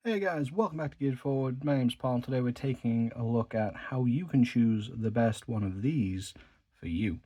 Hey guys, welcome back to Geared Forward. My name's Paul, and today we're taking a look at how you can choose the best one of these for you.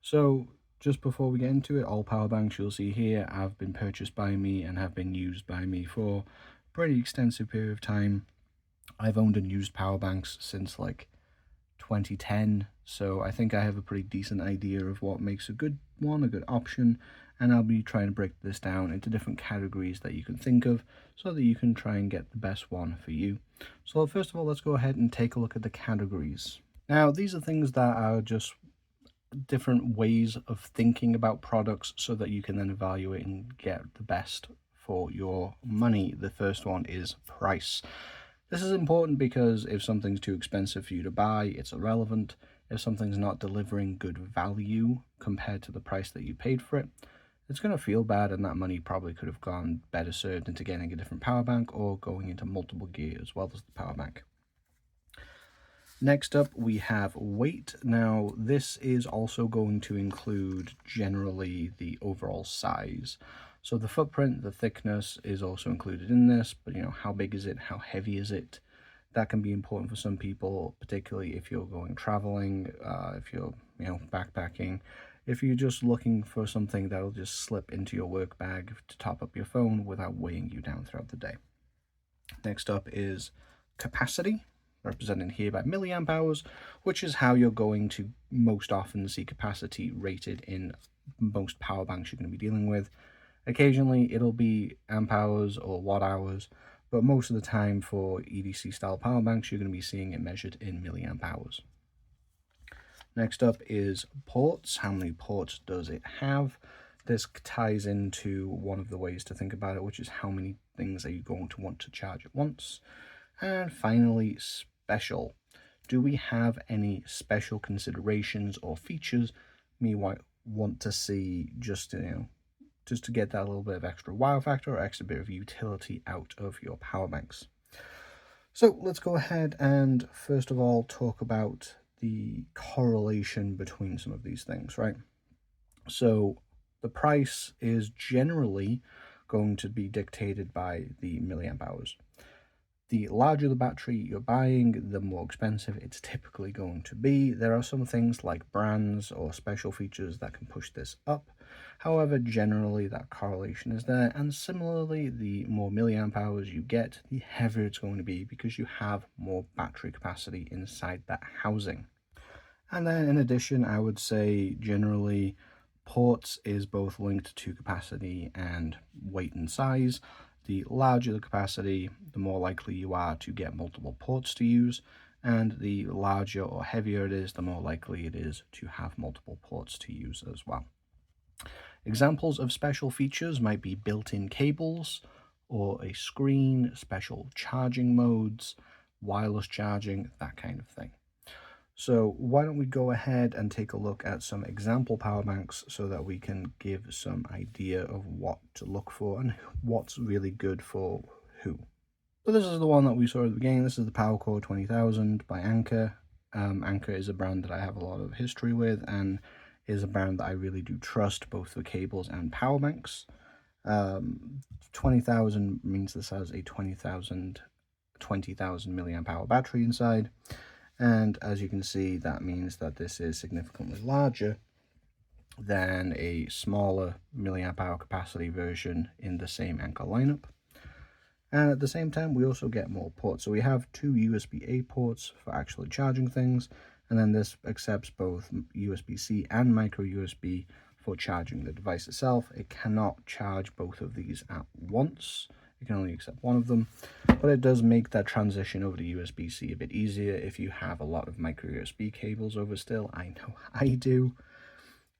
So, just before we get into it, all power banks you'll see here have been purchased by me and have been used by me for a pretty extensive period of time. I've owned and used power banks since like 2010, so I think I have a pretty decent idea of what makes a good one, a good option, and I'll be trying to break this down into different categories that you can think of so that you can try and get the best one for you. So first of all, let's go ahead and take a look at the categories. Now, these are things that are just different ways of thinking about products so that you can then evaluate and get the best for your money. The first one is price. This is important because if something's too expensive for you to buy, it's irrelevant. If something's not delivering good value compared to the price that you paid for it, it's going to feel bad, and that money probably could have gone better served into getting a different power bank or going into multiple gear as well as the power bank. Next up, we have weight. Now, this is also going to include generally the overall size. So the footprint, the thickness is also included in this, but how big is it? How heavy is it? That can be important for some people, particularly if you're going traveling, if you're, backpacking, if you're just looking for something that'll just slip into your work bag to top up your phone without weighing you down throughout the day. Next up is capacity, represented here by milliamp hours, which is how you're going to most often see capacity rated in most power banks you're going to be dealing with. Occasionally it'll be amp hours or watt hours, but most of the time for EDC style power banks you're going to be seeing it measured in milliamp hours. Next up is ports. How many ports does it have? This ties into one of the ways to think about it, which is how many things are you going to want to charge at once. And finally, special. Do we have any special considerations or features we might want to see just to get that little bit of extra wow factor or extra bit of utility out of your power banks? So let's go ahead and first of all talk about the correlation between some of these things, right? So the price is generally going to be dictated by the milliamp hours. The larger the battery you're buying, the more expensive it's typically going to be. There are some things like brands or special features that can push this up. However, generally that correlation is there, and similarly, the more milliamp hours you get, the heavier it's going to be because you have more battery capacity inside that housing. And then in addition, I would say generally ports is both linked to capacity and weight and size. The larger the capacity, the more likely you are to get multiple ports to use, and the larger or heavier it is, the more likely it is to have multiple ports to use as well. Examples of special features might be built-in cables, or a screen, special charging modes, wireless charging, that kind of thing. So why don't we go ahead and take a look at some example power banks so that we can give some idea of what to look for and what's really good for who. So this is the one that we saw at the beginning. This is the PowerCore 20,000 by Anker. Anker is a brand that I have a lot of history with and is a brand that I really do trust both for cables and power banks. 20,000 means this has a 20,000 milliamp hour battery inside. And as you can see, that means that this is significantly larger than a smaller milliamp hour capacity version in the same Anker lineup. And at the same time, we also get more ports. So we have two USB-A ports for actually charging things, and then this accepts both USB-C and micro USB for charging the device itself. It cannot charge both of these at once. You can only accept one of them, but it does make that transition over to USB-C a bit easier if you have a lot of micro USB cables over still. I know I do.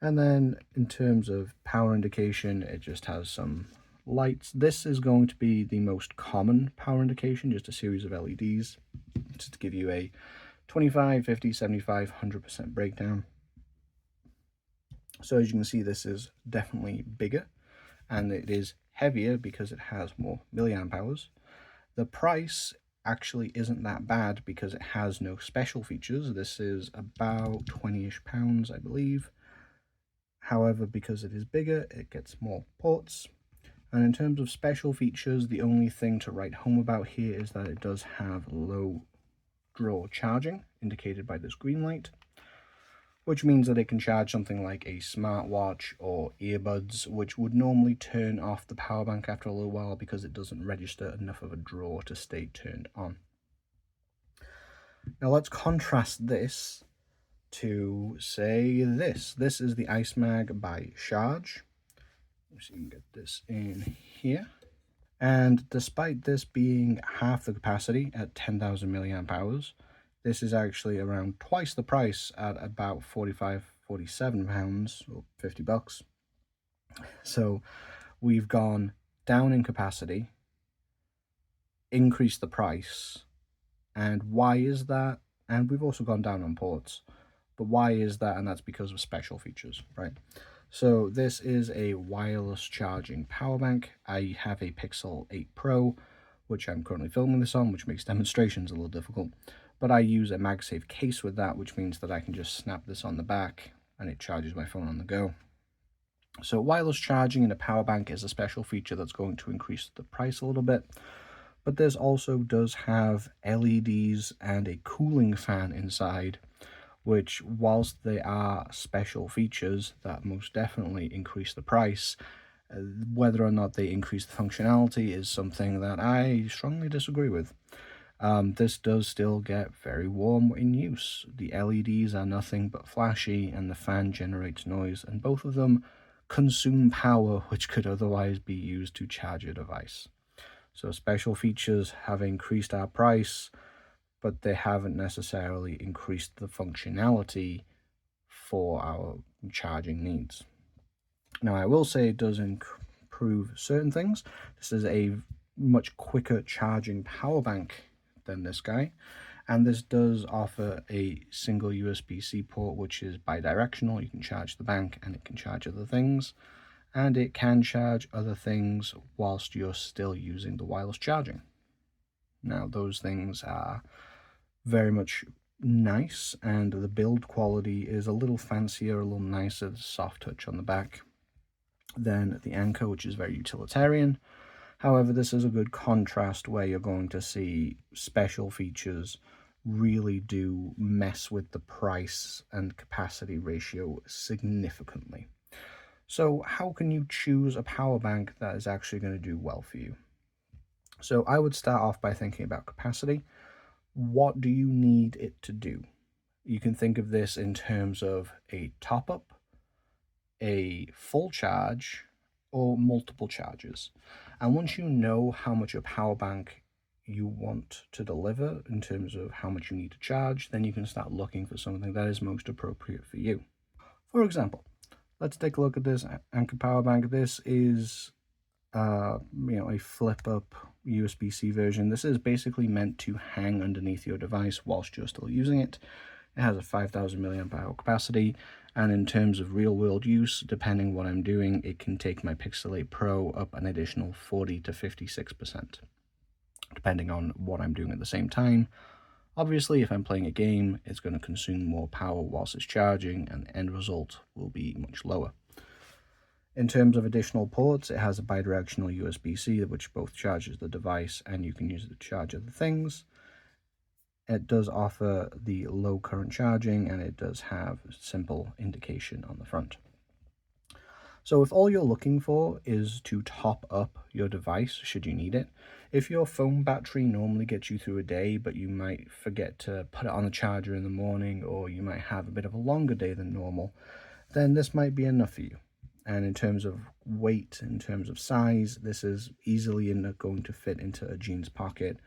And then in terms of power indication, it just has some lights. This is going to be the most common power indication, just a series of LEDs, just to give you a 25, 50, 75, 100% breakdown. So as you can see, this is definitely bigger, and it is heavier because it has more milliamp hours. The price actually isn't that bad because it has no special features. This is about 20-ish pounds, I believe. However, because it is bigger, it gets more ports. And in terms of special features, the only thing to write home about here is that it does have low draw charging, indicated by this green light, which means that it can charge something like a smartwatch or earbuds, which would normally turn off the power bank after a little while because it doesn't register enough of a draw to stay turned on. Now let's contrast this to, say, this. This is the Icemag by Sharge. So you can get this in here. And despite this being half the capacity at 10,000 milliamp hours, this is actually around twice the price at about 47 pounds or 50 bucks. So we've gone down in capacity, increased the price. And why is that? And we've also gone down on ports. But why is that? And that's because of special features, right? So this is a wireless charging power bank. I have a Pixel 8 Pro, which I'm currently filming this on, which makes demonstrations a little difficult. But I use a MagSafe case with that, which means that I can just snap this on the back and it charges my phone on the go. So wireless charging in a power bank is a special feature that's going to increase the price a little bit. But this also does have LEDs and a cooling fan inside, which, whilst they are special features that most definitely increase the price, whether or not they increase the functionality is something that I strongly disagree with. This does still get very warm in use. The LEDs are nothing but flashy and the fan generates noise, and both of them consume power which could otherwise be used to charge a device. So special features have increased our price, but they haven't necessarily increased the functionality for our charging needs. Now, I will say it does improve certain things. This is a much quicker charging power bank than this guy, and this does offer a single USB-C port, which is bidirectional. You can charge the bank and it can charge other things, and it can charge other things whilst you're still using the wireless charging. Now, those things are very much nice, and the build quality is a little fancier, a little nicer, soft touch on the back than the Anker, which is very utilitarian. However, this is a good contrast where you're going to see special features really do mess with the price and capacity ratio significantly. So how can you choose a power bank that is actually going to do well for you? So I would start off by thinking about capacity. What do you need it to do? You can think of this in terms of a top-up, a full charge, or multiple charges. And once you know how much a power bank you want to deliver in terms of how much you need to charge, then you can start looking for something that is most appropriate for you. For example, let's take a look at this Anker PowerBank. This is a flip-up USB-C version. This is basically meant to hang underneath your device whilst you're still using it. It has a 5,000 milliamp hour capacity, and in terms of real-world use, depending what I'm doing, it can take my Pixel 8 Pro up an additional 40 to 56%, depending on what I'm doing at the same time. Obviously, if I'm playing a game, it's going to consume more power whilst it's charging, and the end result will be much lower. In terms of additional ports, it has a bidirectional USB-C, which both charges the device and you can use it to charge other things. It does offer the low current charging, and it does have simple indication on the front. So if all you're looking for is to top up your device should you need it, if your phone battery normally gets you through a day, but you might forget to put it on the charger in the morning, or you might have a bit of a longer day than normal, then this might be enough for you. And in terms of weight, in terms of size, this is easily going to fit into a jeans pocket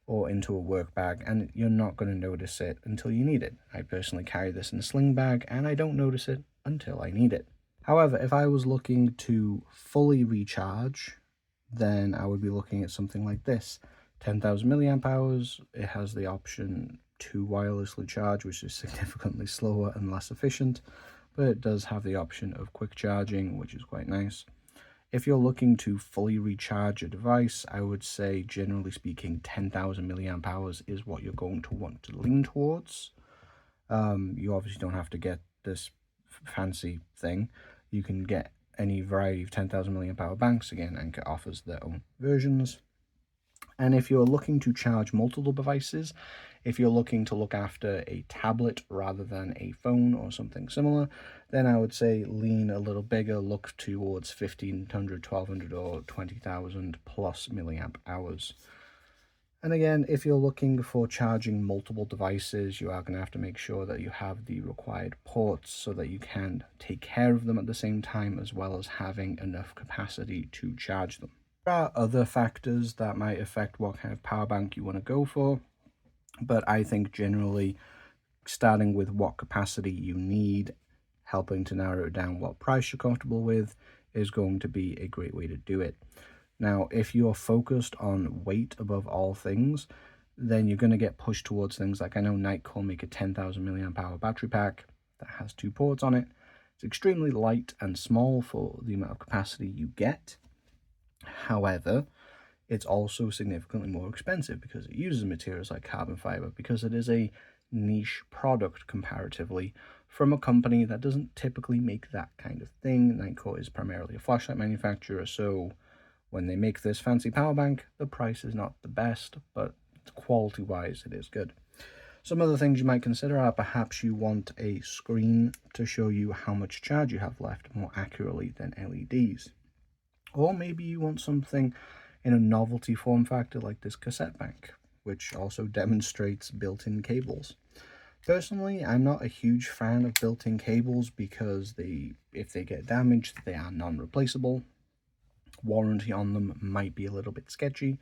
or into a work bag, and you're not going to notice it until you need it. I personally carry this in a sling bag, and I don't notice it until I need it. However, if I was looking to fully recharge, then I would be looking at something like this. 10,000 milliamp hours. It has the option to wirelessly charge, which is significantly slower and less efficient, but it does have the option of quick charging, which is quite nice. If you're looking to fully recharge a device, I would say, generally speaking, 10,000 milliamp hours is what you're going to want to lean towards. You obviously don't have to get this fancy thing. You can get any variety of 10,000 milliamp hour banks. Again, Anker offers their own versions. And if you're looking to charge multiple devices, if you're looking to look after a tablet rather than a phone or something similar, then I would say lean a little bigger, look towards 1500, 1200 or 20,000 plus milliamp hours. And again, if you're looking for charging multiple devices, you are going to have to make sure that you have the required ports so that you can take care of them at the same time, as well as having enough capacity to charge them. There are other factors that might affect what kind of power bank you want to go for, but I think generally starting with what capacity you need, helping to narrow down what price you're comfortable with, is going to be a great way to do it. Now, if you're focused on weight above all things, then you're going to get pushed towards things like, I know Nightcore make a 10,000 milliamp hour battery pack that has 2 ports on it. It's extremely light and small for the amount of capacity you get. However, it's also significantly more expensive because it uses materials like carbon fiber, because it is a niche product comparatively from a company that doesn't typically make that kind of thing. Nightcore is primarily a flashlight manufacturer, so when they make this fancy power bank, the price is not the best, but quality-wise, it is good. Some other things you might consider are perhaps you want a screen to show you how much charge you have left more accurately than LEDs. Or maybe you want something in a novelty form factor like this cassette bank, which also demonstrates built-in cables. Personally, I'm not a huge fan of built-in cables because if they get damaged, they are non-replaceable. Warranty on them might be a little bit sketchy,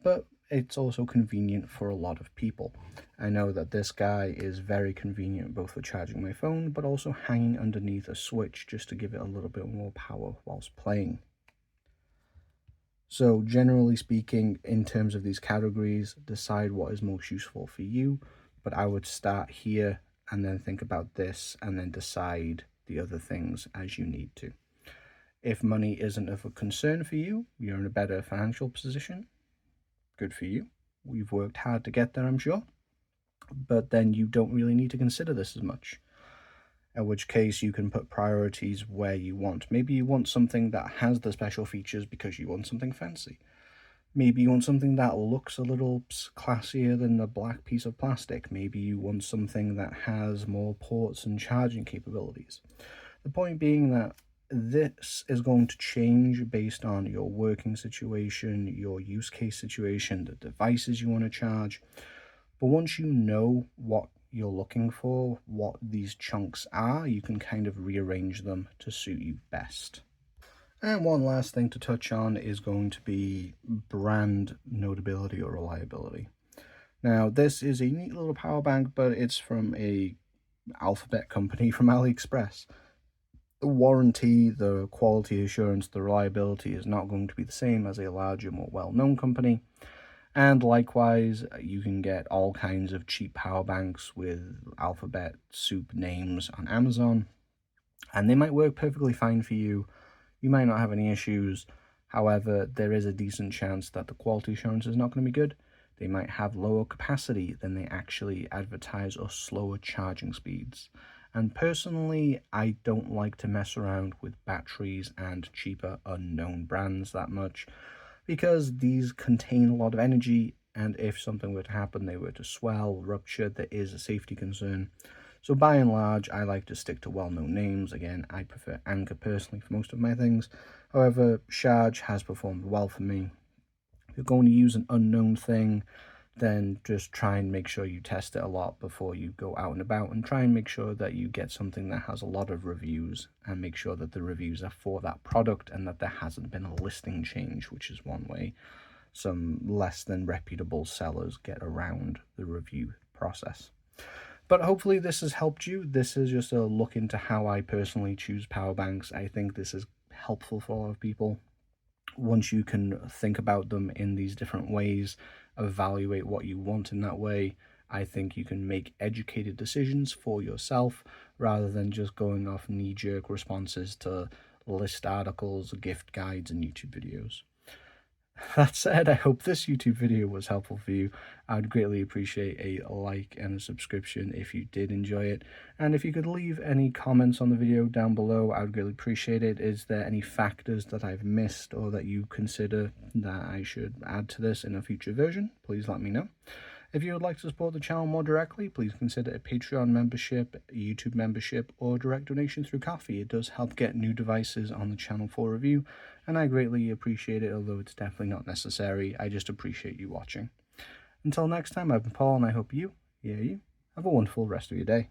but it's also convenient for a lot of people. I know that this guy is very convenient both for charging my phone, but also hanging underneath a switch just to give it a little bit more power whilst playing. So generally speaking, in terms of these categories, decide what is most useful for you, but I would start here and then think about this and then decide the other things as you need to. If money isn't of a concern for you, you're in a better financial position, good for you. We've worked hard to get there, I'm sure, but then you don't really need to consider this as much. In which case you can put priorities where you want. Maybe you want something that has the special features because you want something fancy. Maybe you want something that looks a little classier than a black piece of plastic. Maybe you want something that has more ports and charging capabilities. The point being that this is going to change based on your working situation, your use case situation, the devices you want to charge. But once you know what you're looking for, what these chunks are, you can kind of rearrange them to suit you best. And one last thing to touch on is going to be brand notability or reliability. Now, this is a neat little power bank, but it's from a alphabet company from AliExpress. The warranty, the quality assurance, the reliability is not going to be the same as a larger, more well-known company. And likewise, you can get all kinds of cheap power banks with alphabet soup names on Amazon, and they might work perfectly fine for you. You might not have any issues. However, there is a decent chance that the quality assurance is not going to be good. They might have lower capacity than they actually advertise, or slower charging speeds. And personally, I don't like to mess around with batteries and cheaper unknown brands that much, because these contain a lot of energy, and if something were to happen, they were to swell, rupture, there is a safety concern. So by and large, I like to stick to well-known names. Again, I prefer Anker personally for most of my things. However, Sharge has performed well for me. If you're going to use an unknown thing, then just try and make sure you test it a lot before you go out and about, and try and make sure that you get something that has a lot of reviews, and make sure that the reviews are for that product and that there hasn't been a listing change, which is one way some less than reputable sellers get around the review process. But hopefully this has helped you. This is just a look into how I personally choose power banks. I think this is helpful for a lot of people. Once you can think about them in these different ways, evaluate what you want in that way, I think you can make educated decisions for yourself rather than just going off knee-jerk responses to list articles, gift guides, and YouTube videos. That said, I hope this YouTube video was helpful for you. I would greatly appreciate a like and a subscription if you did enjoy it. And if you could leave any comments on the video down below, I would greatly appreciate it. Is there any factors that I've missed or that you consider that I should add to this in a future version? Please let me know. If you would like to support the channel more directly, please consider a Patreon membership, a YouTube membership, or direct donation through Ko-fi. It does help get new devices on the channel for review, and I greatly appreciate it, although it's definitely not necessary. I just appreciate you watching. Until next time, I've been Paul, and I hope you have a wonderful rest of your day.